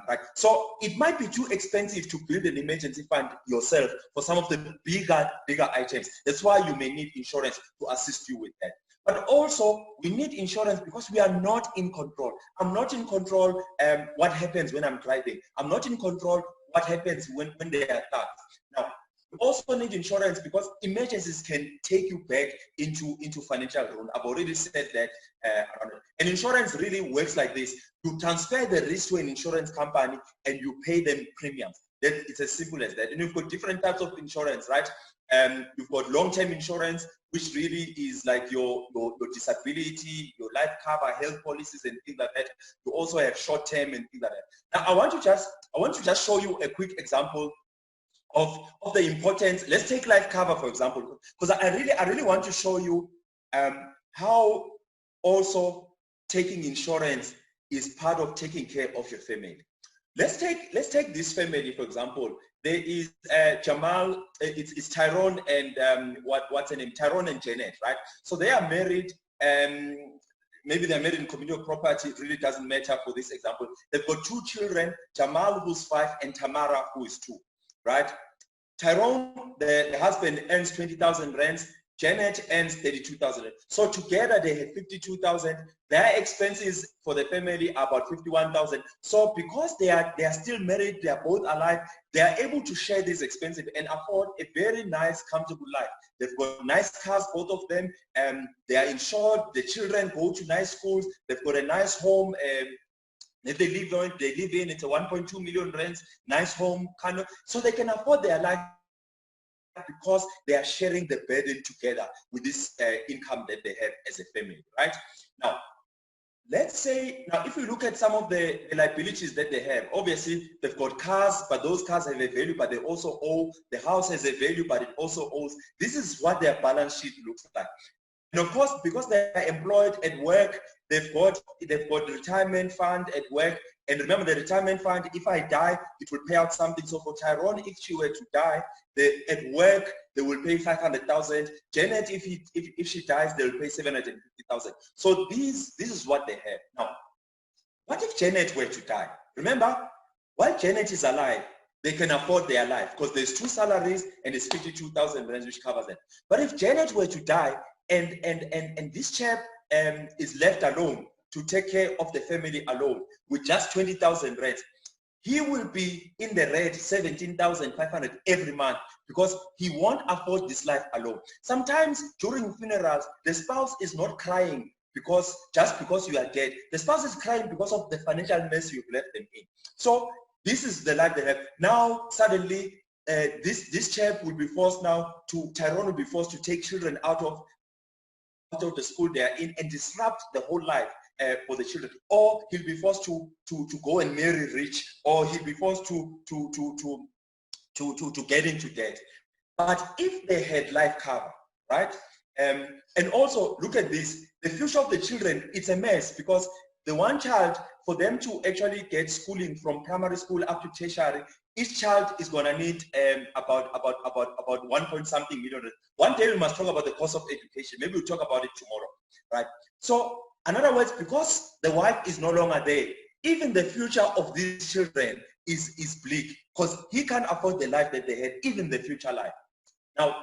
Right? So it might be too expensive to build an emergency fund yourself for some of the bigger items. That's why you may need insurance to assist you with that. But also, we need insurance because we are not in control. I'm not in control what happens when I'm driving. I'm not in control what happens when there are attacks. Now, you also need insurance because emergencies can take you back into financial ruin. I've already said that. And insurance really works like this. You transfer the risk to an insurance company and you pay them premiums. It's as simple as that. And you've got different types of insurance, right? You've got long-term insurance, which really is like your disability, your life cover, health policies, and things like that. You also have short-term and things like that. Now, I want to just show you a quick example of the importance. Let's take life cover, for example, because I really want to show you how also taking insurance is part of taking care of your family. Let's take this family, for example. There is Jamal, it's Tyrone and what's her name? Tyrone and Janet, right? So they are married. Maybe they're married in communal property. It really doesn't matter for this example. They've got 2 children, Jamal, who's 5, and Tamara, who is 2, right? Tyrone, the husband, earns 20,000 rands. Janet earns 32,000. So together they have 52,000. Their expenses for the family are about 51,000. So because they are still married, they are both alive, they are able to share these expenses and afford a very nice, comfortable life. They've got nice cars, both of them. They are insured. The children go to nice schools. They've got a nice home. If they live in, it's a 1.2 million rents, nice home, kind of, so they can afford their life because they are sharing the burden together with this income that they have as a family, right? Now, let's say, if you look at some of the liabilities that they have, obviously they've got cars, but those cars have a value, but they also owe. The house has a value, but it also owes. This is what their balance sheet looks like. And of course, because they are employed at work, they've got retirement fund at work. And remember, the retirement fund, if I die, it will pay out something. So for Tyrone, if she were to die, at work, they will pay 500,000. Janet, if she dies, they will pay 750,000. So this is what they have. Now, what if Janet were to die? Remember, while Janet is alive, they can afford their life because there's 2 salaries and it's 52,000 rands, which covers it. But if Janet were to die and this chap is left alone to take care of the family alone with just 20,000 rands, he will be in the red 17,500 every month because he won't afford this life alone. Sometimes during funerals, the spouse is not crying just because you are dead. The spouse is crying because of the financial mess you've left them in. So this is the life they have. Now suddenly this chap will be forced now Tyrone will be forced to take children out of the school they are in and disrupt the whole life for the children, or he'll be forced to go and marry rich, or he'll be forced to get into debt. But if they had life cover, right? And also look at this, the future of the children, it's a mess because the one child, for them to actually get schooling from primary school up to tertiary, each child is going to need about 1 point something million. One day we must talk about the cost of education. Maybe we'll talk about it tomorrow, right? So in other words, because the wife is no longer there, even the future of these children is bleak because he can't afford the life that they had, even the future life. Now,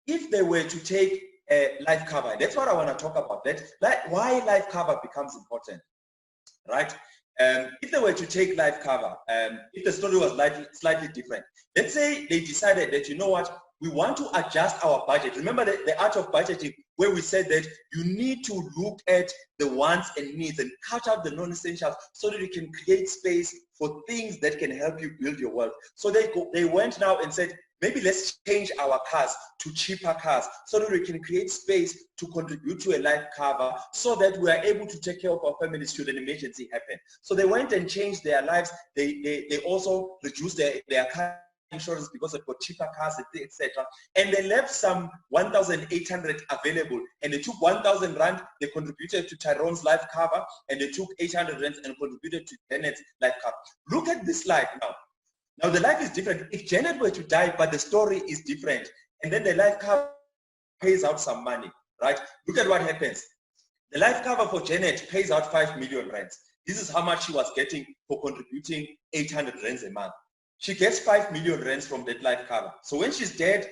if they were to take life cover, that's what I want to talk about. Why life cover becomes important, right? If they were to take life cover, if the story was slightly different, let's say they decided that, you know what, we want to adjust our budget. Remember the art of budgeting, where we said that you need to look at the wants and needs and cut out the non-essentials so that you can create space for things that can help you build your wealth. So they went now and said, maybe let's change our cars to cheaper cars so that we can create space to contribute to a life cover so that we are able to take care of our families should an emergency happen. So they went and changed their lives. They also reduced their car insurance because they've got cheaper cars, etc. And they left some 1,800 available, and they took 1,000 rand, they contributed to Tyrone's life cover, and they took 800 rand and contributed to Janet's life cover. Look at this life now. Now the life is different. If Janet were to die, but the story is different, and then the life cover pays out some money, right? Look at what happens. The life cover for Janet pays out 5 million rands. This is how much she was getting for contributing 800 rands a month. She gets 5 million rands from that life cover. So when she's dead,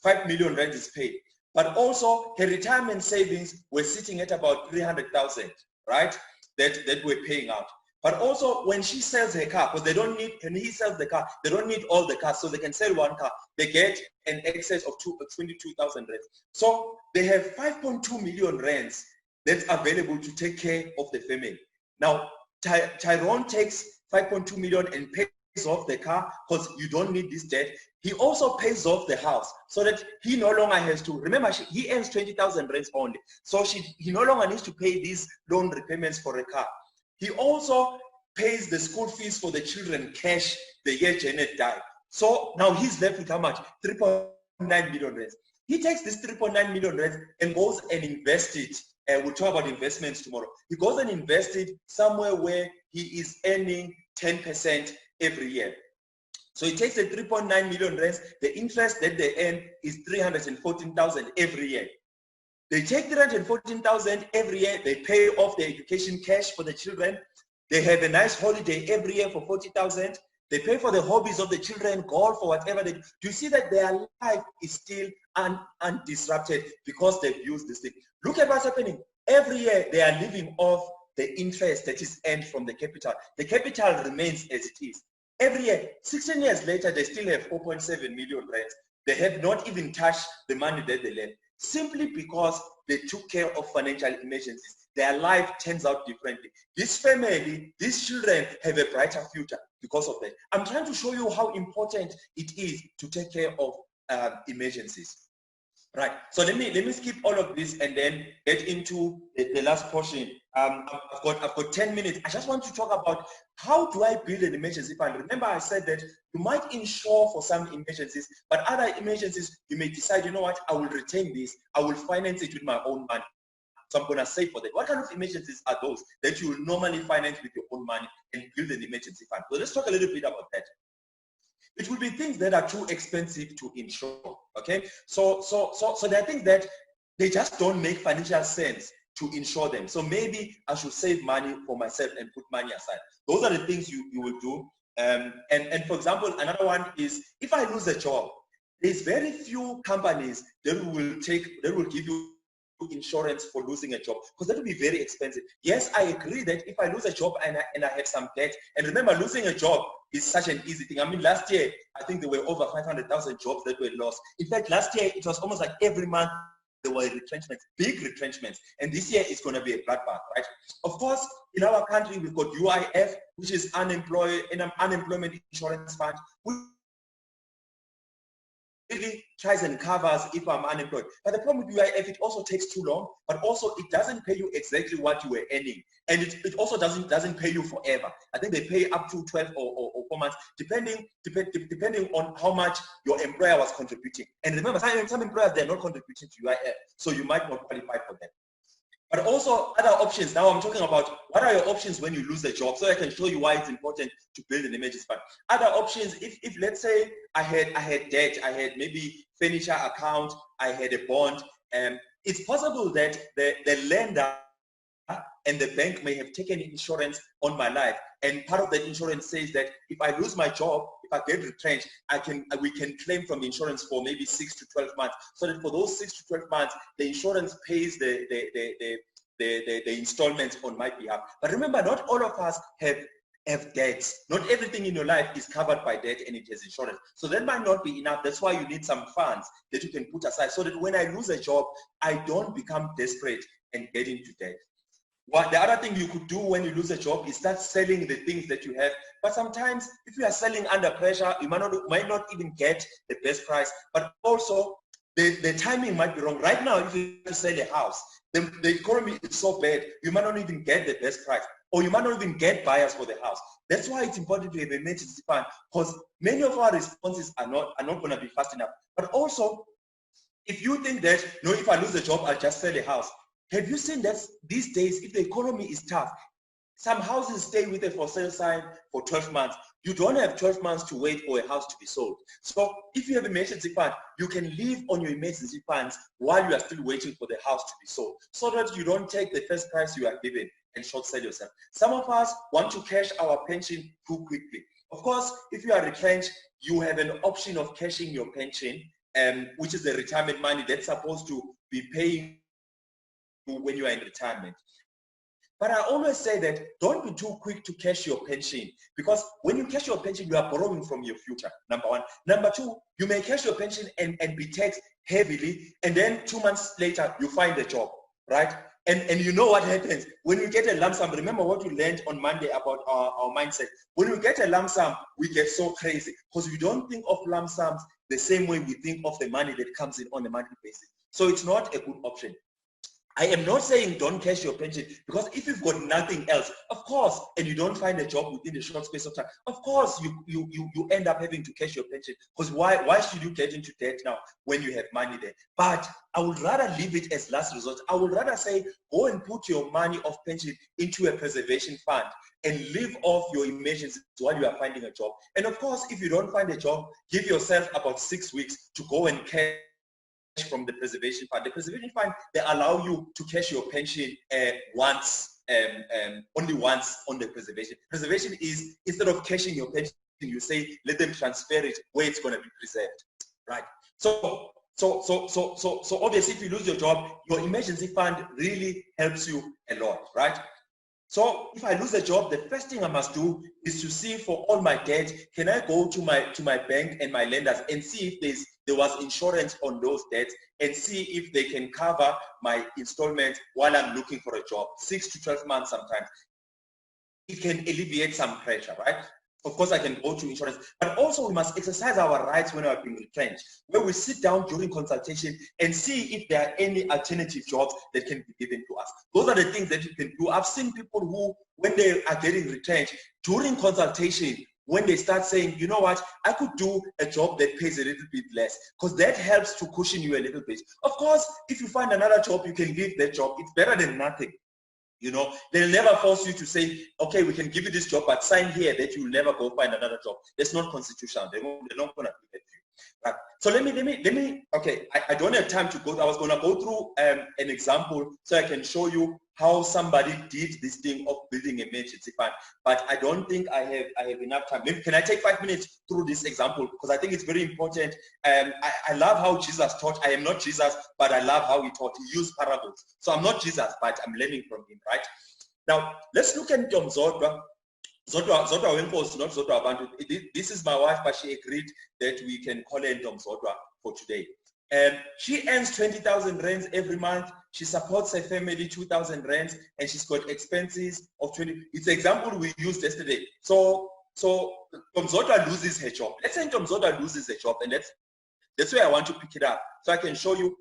5 million rands is paid. But also her retirement savings were sitting at about 300,000, right? That we're paying out. But also when she sells her car, because they don't need, when he sells the car, they don't need all the cars, so they can sell one car. They get an excess of 22,000 rands. So they have 5.2 million rands that's available to take care of the family. Now, Tyrone takes 5.2 million and pays off the car because you don't need this debt. He also pays off the house so that he no longer has to, remember, he earns 20,000 rands only. So he no longer needs to pay these loan repayments for a car. He also pays the school fees for the children cash the year Janet died. So now he's left with how much? 3.9 million rands. He takes this 3.9 million rands and goes and invests it. We'll talk about investments tomorrow. He goes and invests it somewhere where he is earning 10% every year. So he takes the 3.9 million rands. The interest that they earn is 314,000 every year. They take 314,000 every year. They pay off the education cash for the children. They have a nice holiday every year for 40,000. They pay for the hobbies of the children, golf or whatever they do. Do you see that their life is still undisrupted because they've used this thing? Look at what's happening. Every year they are living off the interest that is earned from the capital. The capital remains as it is. Every year, 16 years later, they still have 4.7 million rands. They have not even touched the money that they left, simply because they took care of financial emergencies. Their life turns out differently. This family, these children have a brighter future because of that. I'm trying to show you how important it is to take care of emergencies. Right. So let me skip all of this and then get into the last portion. I've got 10 minutes. I just want to talk about how do I build an emergency fund. Remember, I said that you might insure for some emergencies, but other emergencies you may decide, you know what, I will retain this. I will finance it with my own money. So I'm going to save for that. What kind of emergencies are those that you will normally finance with your own money and build an emergency fund? So let's talk a little bit about that. It will be things that are too expensive to insure. Okay, so there are things that they just don't make financial sense to insure them. So maybe I should save money for myself and put money aside. Those are the things you will do. And for example, another one is if I lose a job, there's very few companies that will give you insurance for losing a job, because that would be very expensive. Yes, I agree that if I lose a job and I have some debt, and remember, losing a job is such an easy thing. I mean, last year, I think there were over 500,000 jobs that were lost. In fact, last year, it was almost like every month there were retrenchments, big retrenchments. And this year is going to be a bloodbath, right? Of course, in our country, we've got UIF, which is unemployment insurance fund, which really tries and covers if I'm unemployed. But the problem with UIF, it also takes too long, but also it doesn't pay you exactly what you were earning. And it also doesn't pay you forever. I think they pay up to 12 or 4 months, depending on how much your employer was contributing. And remember, some employers, they're not contributing to UIF, so you might not qualify for them. But also other options. Now I'm talking about what are your options when you lose a job, so I can show you why it's important to build an emergency fund. Other options, if let's say I had debt, I had maybe furniture account, I had a bond, it's possible that the lender and the bank may have taken insurance on my life, and part of that insurance says that if I lose my job, if I get retrenched, we can claim from the insurance for maybe 6 to 12 months. So that for those 6 to 12 months, the insurance pays the installments on my behalf. But remember, not all of us have debts. Not everything in your life is covered by debt and it has insurance. So that might not be enough. That's why you need some funds that you can put aside so that when I lose a job, I don't become desperate and get into debt. The other thing you could do when you lose a job is start selling the things that you have. But sometimes if you are selling under pressure, you might not even get the best price. But also the timing might be wrong. Right now, if you have to sell a house, the economy is so bad, you might not even get the best price, or you might not even get buyers for the house. That's why it's important to have an emergency fund, because many of our responses are not going to be fast enough. But also, if you think that, no, if I lose a job, I'll just sell a house. Have you seen that these days, if the economy is tough, some houses stay with a for sale sign for 12 months. You don't have 12 months to wait for a house to be sold. So if you have an emergency fund, you can live on your emergency funds while you are still waiting for the house to be sold, so that you don't take the first price you are given and short sell yourself. Some of us want to cash our pension too quickly. Of course, if you are retrenched, you have an option of cashing your pension, which is the retirement money that's supposed to be paying when you are in retirement. But I always say that don't be too quick to cash your pension, because when you cash your pension, you are borrowing from your future, number one. Number two, you may cash your pension and be taxed heavily, and then 2 months later, you find a job, right? And you know what happens when you get a lump sum. Remember what we learned on Monday about our mindset. When we get a lump sum, we get so crazy because we don't think of lump sums the same way we think of the money that comes in on a monthly basis. So it's not a good option. I am not saying don't cash your pension, because if you've got nothing else, of course, and you don't find a job within a short space of time, of course you end up having to cash your pension, because why should you get into debt now when you have money there? But I would rather leave it as last resort. I would rather say go and put your money of pension into a preservation fund and live off your emergencies while you are finding a job. And of course, if you don't find a job, give yourself about 6 weeks to go and cash from the preservation fund. The preservation fund, they allow you to cash your pension only once on the preservation. Preservation is, instead of cashing your pension, you say let them transfer it where it's going to be preserved, right? So obviously, if you lose your job, your emergency fund really helps you a lot, right? So if I lose a job, the first thing I must do is to see for all my debt, can I go to my bank and my lenders and see if there was insurance on those debts, and see if they can cover my installments while I'm looking for a job. 6 to 12 months sometimes. It can alleviate some pressure, right? Of course, I can go to insurance, but also we must exercise our rights when we are being retrenched, where we sit down during consultation and see if there are any alternative jobs that can be given to us. Those are the things that you can do. I've seen people who, when they are getting retrenched, during consultation, when they start saying, you know what, I could do a job that pays a little bit less, because that helps to cushion you a little bit. Of course, if you find another job, you can leave that job. It's better than nothing. You know, they'll never force you to say, okay, we can give you this job, but sign here that you'll never go find another job. That's not constitutional. They're not going to do that to you. Right? So let me, okay, I don't have time to go. I was going to go through an example so I can show you how somebody did this thing of building emergency fund, but I don't think I have enough time. Maybe, can I take 5 minutes through this example? Because I think it's very important. I love how Jesus taught. I am not Jesus, but I love how he taught. He used parables. So I'm not Jesus, but I'm learning from him, right? Now, let's look at Tom Zodwa. Zodwa Wenkosi, not Zodwa Abantu. This is my wife, but she agreed that we can call her Tom Zodwa for today. She earns 20,000 rands every month. She supports her family 2,000 rands, and she's got expenses of 20. It's the example we used yesterday. So Tom Zodwa loses her job. Let's say Tom Zodwa loses her job, and that's where I want to pick it up, so I can show you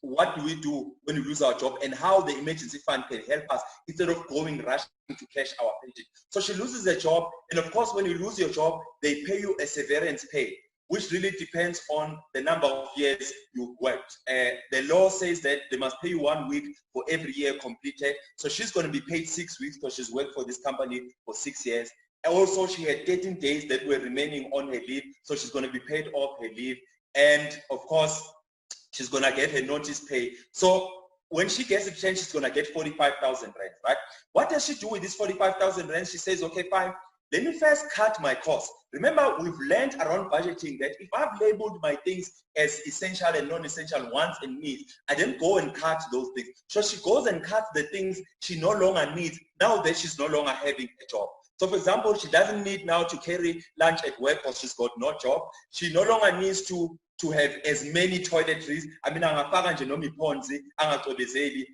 what do we do when we lose our job and how the emergency fund can help us instead of going rushing to cash our pension. So she loses her job, and of course, when you lose your job, they pay you a severance pay, which really depends on the number of years you worked. The law says that they must pay you 1 week for every year completed. So she's going to be paid 6 weeks because she's worked for this company for 6 years. And also, she had 13 days that were remaining on her leave, so she's going to be paid off her leave. And of course, she's going to get her notice pay. So when she gets a change, she's going to get 45,000 rands, right? What does she do with this 45,000 rands? She says, okay, fine. Let me first cut my costs. Remember, we've learned around budgeting that if I've labeled my things as essential and non-essential wants and needs, I then go and cut those things. So she goes and cuts the things she no longer needs now that she's no longer having a job. So for example, she doesn't need now to carry lunch at work because she's got no job. She no longer needs to have as many toiletries. I mean,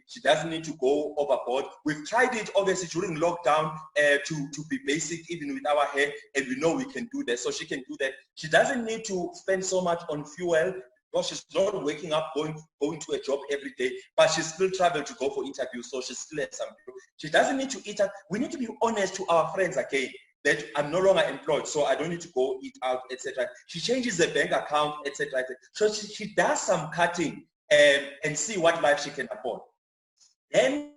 she doesn't need to go overboard. We've tried it obviously during lockdown to be basic even with our hair, and we know we can do that. So she can do that. She doesn't need to spend so much on fuel because she's not waking up, going to a job every day, but she still travel to go for interviews, so she still has some. She doesn't need to eat out. We need to be honest to our friends again, that I'm no longer employed, so I don't need to go eat out, etc. She changes the bank account, etc. So she does some cutting and see what life she can afford. Then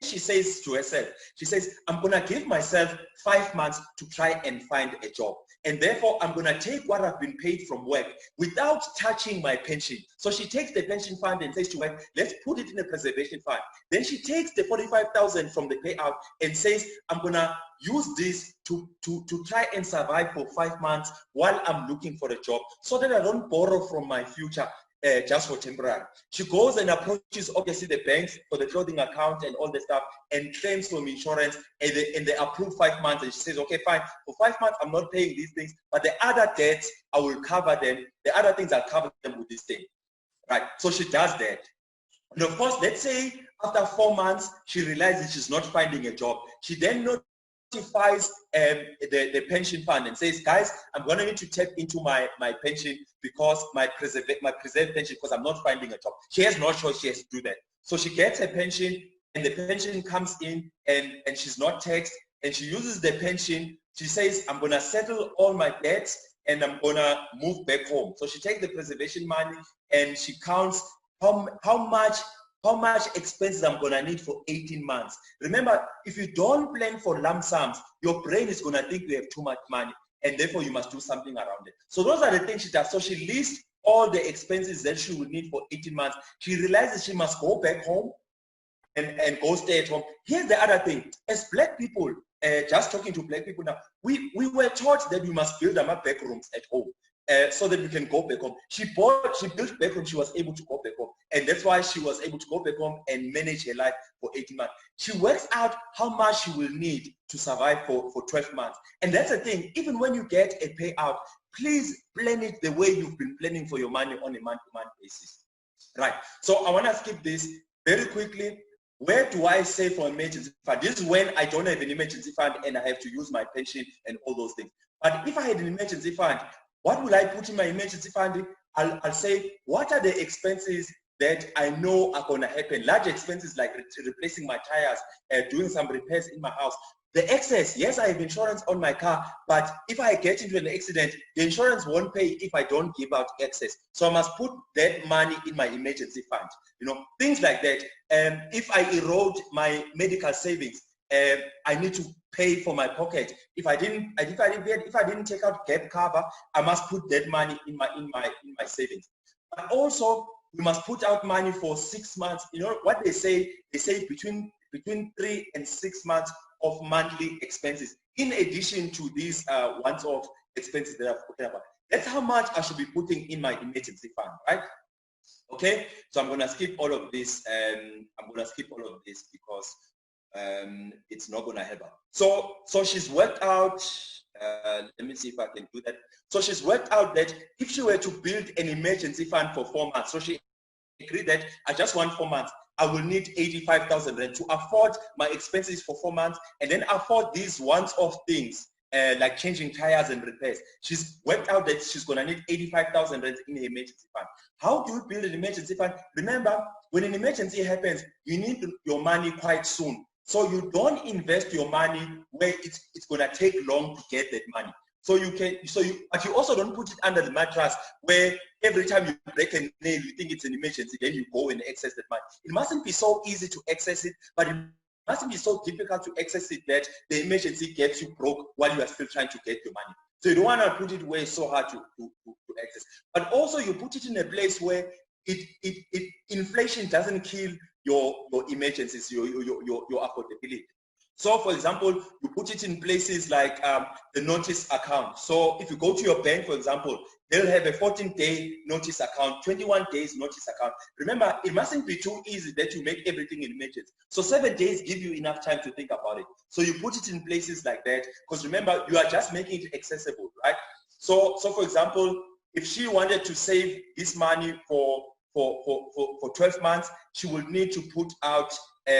she says to herself, she says, I'm going to give myself 5 months to try and find a job. And therefore, I'm going to take what I've been paid from work without touching my pension. So she takes the pension fund and says to work, let's put it in a preservation fund. Then she takes the 45,000 from the payout and says, I'm going to use this to try and survive for 5 months while I'm looking for a job so that I don't borrow from my future. Just for temporary. She goes and approaches obviously the banks for the clothing account and all the stuff and claims from insurance, and they approve 5 months, and she says, okay, fine, for 5 months I'm not paying these things, but the other debts I will cover them, the other things I'll cover them with this thing, right? So she does that. And of course, let's say after 4 months she realizes she's not finding a job. She then notifies the pension fund and says, guys, I'm going to need to tap into my pension because my preserved pension, because I'm not finding a job. She has no choice, she has to do that. So she gets her pension, and the pension comes in, and she's not taxed, and she uses the pension. She says, I'm going to settle all my debts and I'm going to move back home. So she takes the preservation money and she counts how much expenses I'm going to need for 18 months. Remember, if you don't plan for lump sums, your brain is going to think you have too much money, and therefore you must do something around it. So those are the things she does. So she lists all the expenses that she would need for 18 months. She realizes she must go back home and go stay at home. Here's the other thing. As Black people, just talking to Black people now, we were taught that we must build our back rooms at home. So that we can go back home. She built back home, she was able to go back home. And that's why she was able to go back home and manage her life for 18 months. She works out how much she will need to survive for 12 months. And that's the thing, even when you get a payout, please plan it the way you've been planning for your money on a month-to-month basis. Right, so I want to skip this very quickly. Where do I save for emergency fund? This is when I don't have an emergency fund and I have to use my pension and all those things. But if I had an emergency fund, what will I put in my emergency fund? I'll say, what are the expenses that I know are going to happen? Large expenses like replacing my tires, doing some repairs in my house. The excess, yes, I have insurance on my car, but if I get into an accident, the insurance won't pay if I don't give out excess. So I must put that money in my emergency fund. You know, things like that. If I erode my medical savings, I need to pay for my pocket. If I didn't take out gap cover, I must put that money in my savings. But also, we must put out money for 6 months. You know what they say? They say between 3 and 6 months of monthly expenses, in addition to these once-off expenses that I've spoken about. That's how much I should be putting in my emergency fund, right? Okay, so I'm gonna skip all of this. Because it's not gonna help her. So she's worked out. Let me see if I can do that. So she's worked out that if she were to build an emergency fund for 4 months, so she agreed that I just want 4 months. I will need 85,000 rand to afford my expenses for 4 months and then afford these once-off things like changing tires and repairs. She's worked out that she's going to need 85,000 rand in her emergency fund. How do you build an emergency fund? Remember, when an emergency happens, you need your money quite soon. So you don't invest your money where it's going to take long to get that money. But you also don't put it under the mattress where every time you break a nail, you think it's an emergency, then you go and access that money. It mustn't be so easy to access it, but it mustn't be so difficult to access it that the emergency gets you broke while you are still trying to get your money. So you don't want to put it where it's so hard to access. But also you put it in a place where inflation doesn't kill your emergencies, your affordability. So, for example, you put it in places like the notice account. So if you go to your bank, for example, they'll have a 14-day notice account, 21 days notice account. Remember, it mustn't be too easy that you make everything in emergency. So 7 days give you enough time to think about it. So you put it in places like that, because remember, you are just making it accessible, right? So for example, if she wanted to save this money for 12 months, she would need to put out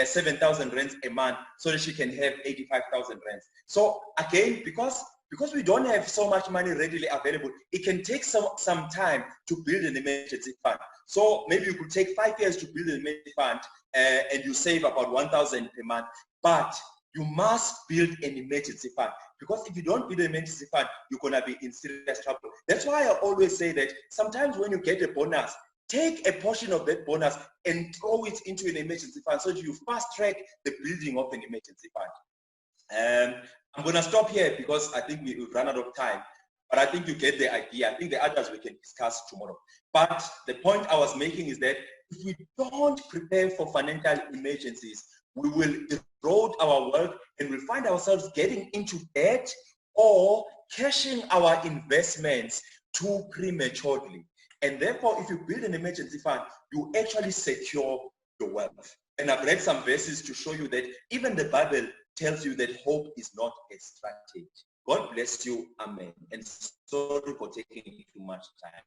7,000 rands a month so that she can have 85,000 rands. So again, because we don't have so much money readily available, it can take some time to build an emergency fund. So maybe you could take 5 years to build an emergency fund and you save about 1,000 per month. But you must build an emergency fund, because if you don't build an emergency fund, you're going to be in serious trouble. That's why I always say that sometimes when you get a bonus, take a portion of that bonus and throw it into an emergency fund so that you fast track the building of an emergency fund. I'm going to stop here because I think we've run out of time, but I think you get the idea. I think the others we can discuss tomorrow. But the point I was making is that if we don't prepare for financial emergencies, we will erode our wealth and we'll find ourselves getting into debt or cashing our investments too prematurely. And therefore, if you build an emergency fund, you actually secure your wealth. And I've read some verses to show you that even the Bible tells you that hope is not a strategy. God bless you. Amen. And sorry for taking too much time.